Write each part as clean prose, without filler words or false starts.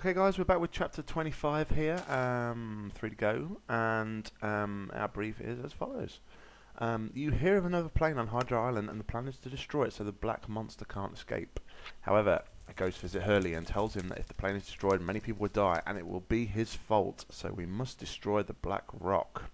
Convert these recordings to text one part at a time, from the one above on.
Okay guys, we're back with chapter 25 here, 3 to go, and our brief is as follows. You hear of another plane on Hydra Island and the plan is to destroy it so the black monster can't escape. However, a ghost visits Hurley and tells him that if the plane is destroyed, many people will die and it will be his fault, so we must destroy the black rock.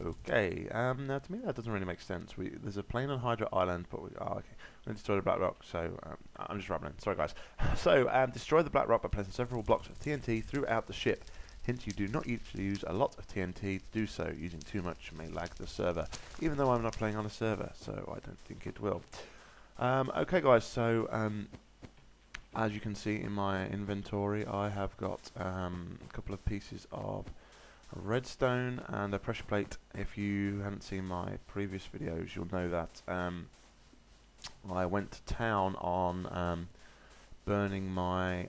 Okay, now to me that doesn't really make sense. There's a plane on Hydra Island, but okay. We're going to destroy the black rock, so I'm just rambling. Sorry guys. So, destroy the black rock by placing several blocks of TNT throughout the ship. Hint, you do not usually use a lot of TNT to do so. Using too much may lag the server, even though I'm not playing on a server, so I don't think it will. Okay guys, so as you can see in my inventory, I have got a couple of pieces of redstone and a pressure plate. If you haven't seen my previous videos, you'll know that I went to town on burning my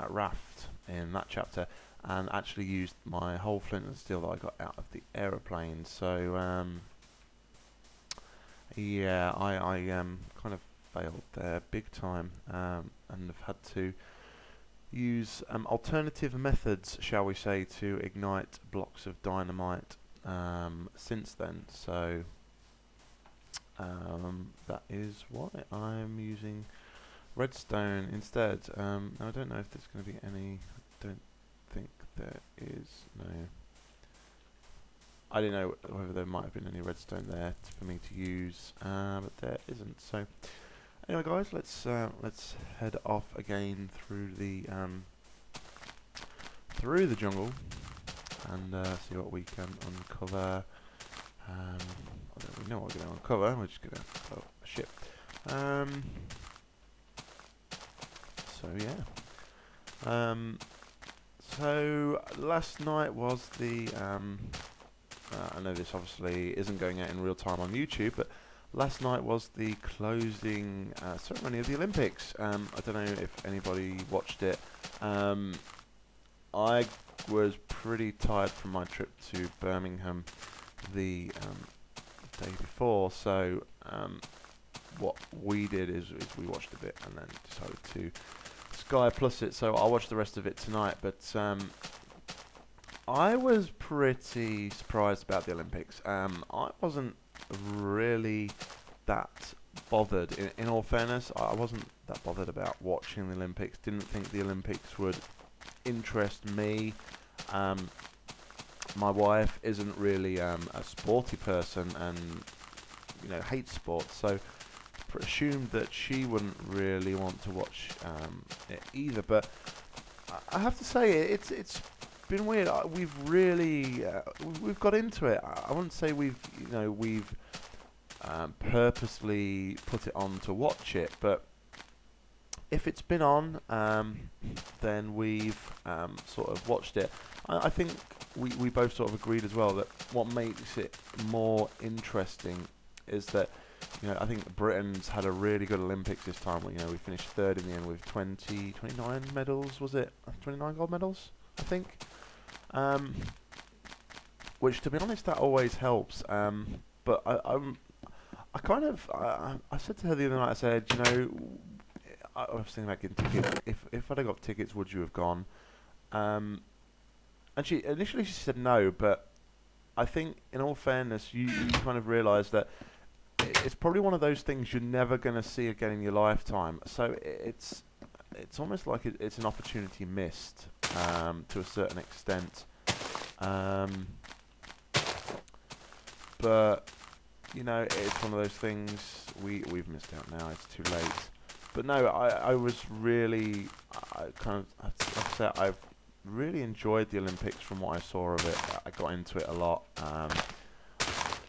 raft in that chapter, and actually used my whole flint and steel that I got out of the aeroplane. So yeah, I kind of failed there big time, and have had to use alternative methods, shall we say, to ignite blocks of dynamite since then. So that is why I'm using redstone instead. Now I don't know if there's going to be any. I don't think there is. No. I don't know whether there might have been any redstone there for me to use, but there isn't. So anyway, guys, let's head off again through the jungle and see what we can uncover. We know what we're going to uncover. We're just going to oh shit. So yeah. So last night was the I know this obviously isn't going out in real time on YouTube, but last night was the closing ceremony of the Olympics. I don't know if anybody watched it. I was pretty tired from my trip to Birmingham the day before, so what we did is we watched a bit and then decided to Sky Plus it, so I'll watch the rest of it tonight. But I was pretty surprised about the Olympics. I wasn't really that bothered. In all fairness, I wasn't that bothered about watching the Olympics. Didn't think the Olympics would interest me. My wife isn't really a sporty person and hates sports, so assumed that she wouldn't really want to watch it either. But I have to say it's been weird. We've really we've got into it. I wouldn't say we've purposely put it on to watch it, but if it's been on, then we've sort of watched it. I think we both sort of agreed as well that what makes it more interesting is that I think Britain's had a really good Olympics this time. We finished third in the end with 29 medals. Was it 29 gold medals? I think. Which, to be honest, that always helps. But I kind of I said to her the other night. I said, I was thinking about getting tickets. If I'd have got tickets, would you have gone? And she initially said no, but I think, in all fairness, you kind of realise that it's probably one of those things you're never going to see again in your lifetime. So it's almost like it's an opportunity missed to a certain extent. But it's one of those things we've missed out now. It's too late. But no, I was really I've really enjoyed the Olympics from what I saw of it. I got into it a lot.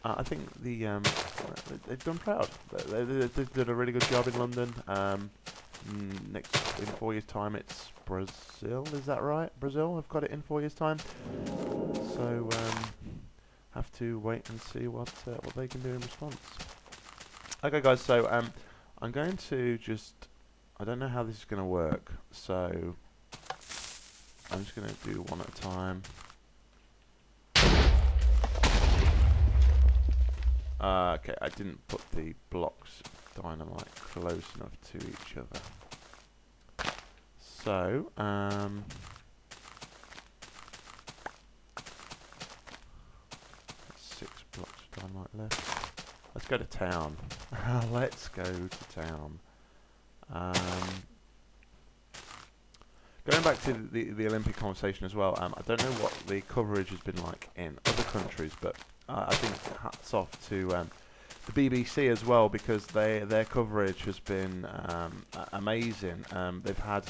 I think they've done proud. They did a really good job in London. In 4 years' time, it's Brazil. Is that right? Brazil have got it in 4 years' time. So have to wait and see what they can do in response. Okay, guys. So I'm going to I don't know how this is going to work. So I'm just going to do one at a time. Okay, I didn't put the blocks of dynamite close enough to each other. So, 6 blocks of dynamite left. Let's go to town. Let's go to town. Going back to the Olympic conversation as well, I don't know what the coverage has been like in other countries, but I think hats off to the BBC as well, because their coverage has been amazing. They've had,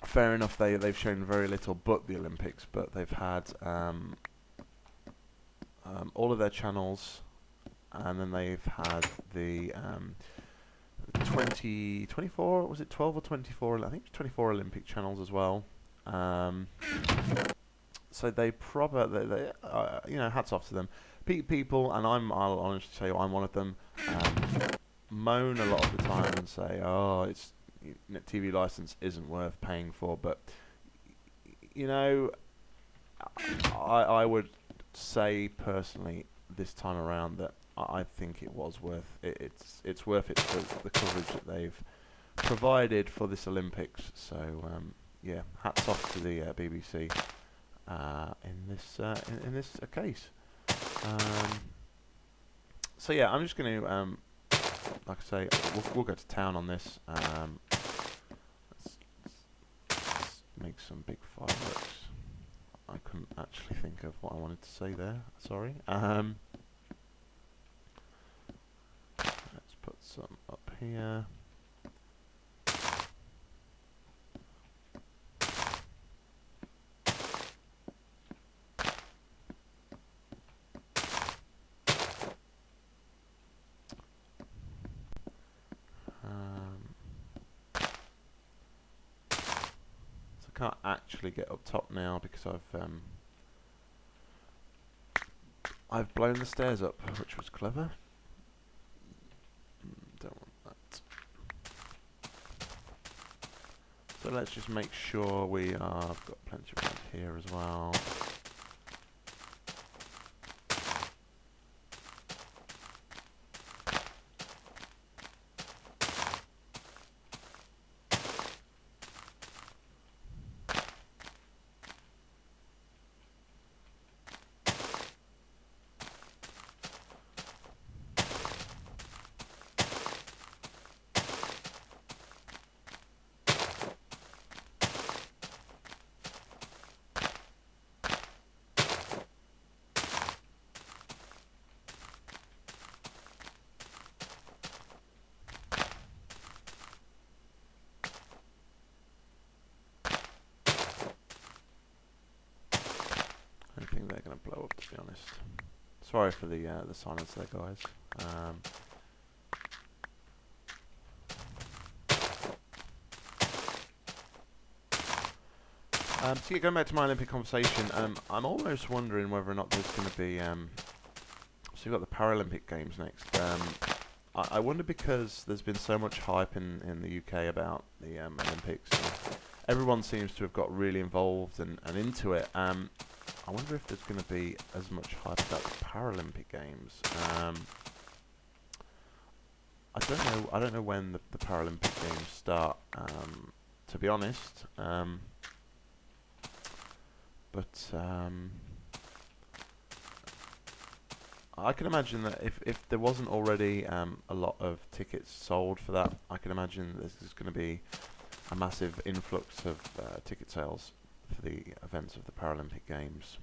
fair enough, they've shown very little but the Olympics, but they've had all of their channels, and then they've had the 24, was it 12 or 24? I think it's 24 Olympic channels as well. So they you know, hats off to them. People, and I'll honestly say I'm one of them, moan a lot of the time and say, oh, it's TV license isn't worth paying for, but you know, I would say personally this time around that I think it was worth it. It's worth it for the coverage that they've provided for this Olympics. So yeah, hats off to the BBC in this case. So yeah, I'm just going to like I say, we'll go to town on this. Let's make some big fireworks. I couldn't actually think of what I wanted to say there. Sorry. Let's put some up here. So I can't actually get up top now because I've blown the stairs up, which was clever. Don't want that. So let's just make sure I've got plenty around here as well. I don't think they're going to blow up, to be honest. Sorry for the silence there, guys. So yeah, going back to my Olympic conversation, I'm almost wondering whether or not there's going to be... so you've got the Paralympic Games next. I wonder, because there's been so much hype in the UK about the Olympics. Everyone seems to have got really involved and into it. I wonder if there's going to be as much hype about the Paralympic Games. I don't know when the Paralympic Games start. To be honest, but I can imagine that if there wasn't already a lot of tickets sold for that, I can imagine there's going to be a massive influx of ticket sales for the events of the Paralympic Games.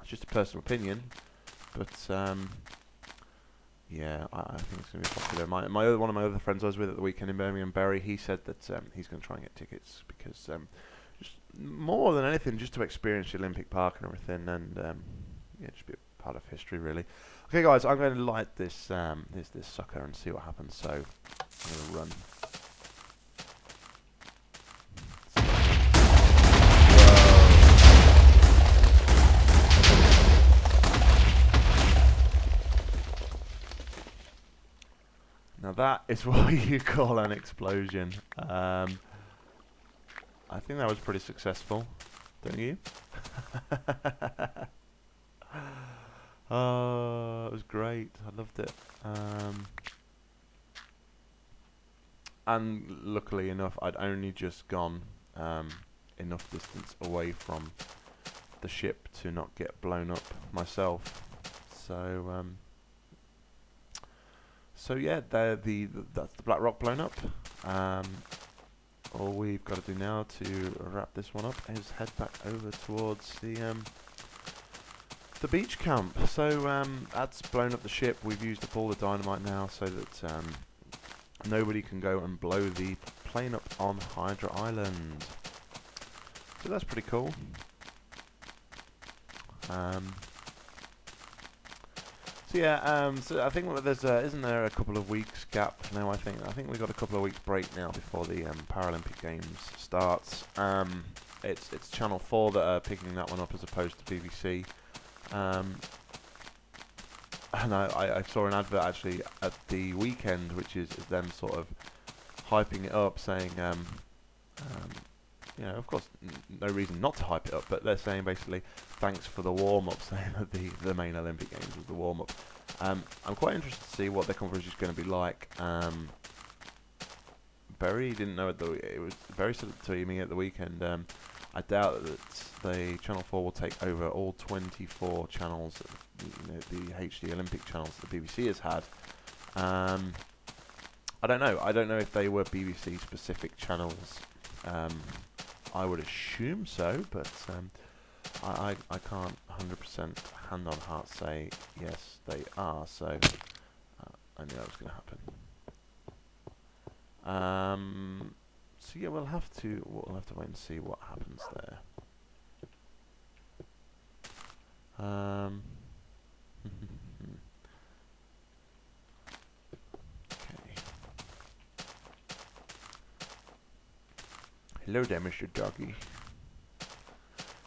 It's just a personal opinion, but yeah, I think it's going to be popular. One of my other friends I was with at the weekend in Birmingham, Barry, he said that he's going to try and get tickets because just more than anything, just to experience the Olympic Park and everything, and yeah, just be a part of history, really. Okay, guys, I'm going to light this this sucker and see what happens. So I'm going to run. Now that is what you call an explosion. I think that was pretty successful, don't you? Oh, it was great. I loved it. And luckily enough, I'd only just gone enough distance away from the ship to not get blown up myself. So so yeah, that's the Black Rock blown up. All we've got to do now to wrap this one up is head back over towards the beach camp. So that's blown up the ship. We've used up all the dynamite now, so that nobody can go and blow the plane up on Hydra Island. So that's pretty cool. So yeah, so I think there's isn't there a couple of weeks gap now? I think we've got a couple of weeks break now before the Paralympic Games starts. It's Channel 4 that are picking that one up as opposed to BBC. And I saw an advert actually at the weekend, which is them sort of hyping it up, saying, you know, of course, no reason not to hype it up, but they're saying basically, thanks for the warm-up, saying that the main Olympic Games was the warm-up. I'm quite interested to see what their coverage is going to be like. Barry didn't know it was Barry said it to me at the weekend. I doubt that the Channel 4 will take over all 24 channels, you know, the HD Olympic channels that the BBC has had. I don't know. I don't know if they were BBC specific channels. I would assume so, but I can't 100% hand on heart say yes they are. So I knew that was going to happen. So yeah, we'll have to wait and see what happens there. Okay. Hello there, Mr. Doggy.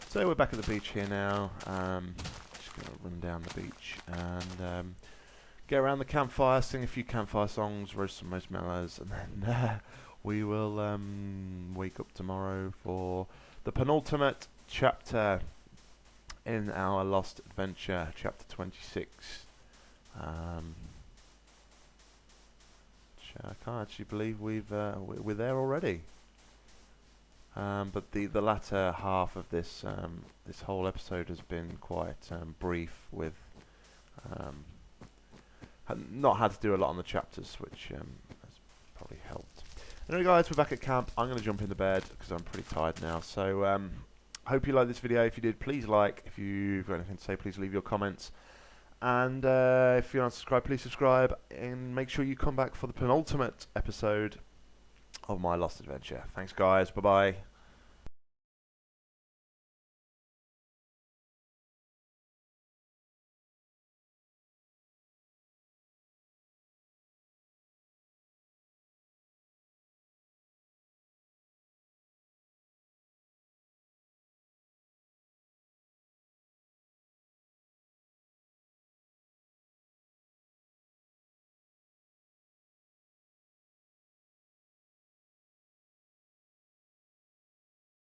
So we're back at the beach here now. Just gonna run down the beach and get around the campfire, sing a few campfire songs, roast some marshmallows, and then we will wake up tomorrow for the penultimate chapter in our Lost Adventure, chapter 26. I can't actually believe we're there already. But the latter half of this this whole episode has been quite brief, with not had to do a lot on the chapters, which has probably helped. Anyway guys, we're back at camp. I'm going to jump into bed because I'm pretty tired now. So hope you liked this video. If you did, please like. If you've got anything to say, please leave your comments. And if you're not subscribed, please subscribe. And make sure you come back for the penultimate episode of my Lost Adventure. Thanks guys. Bye-bye.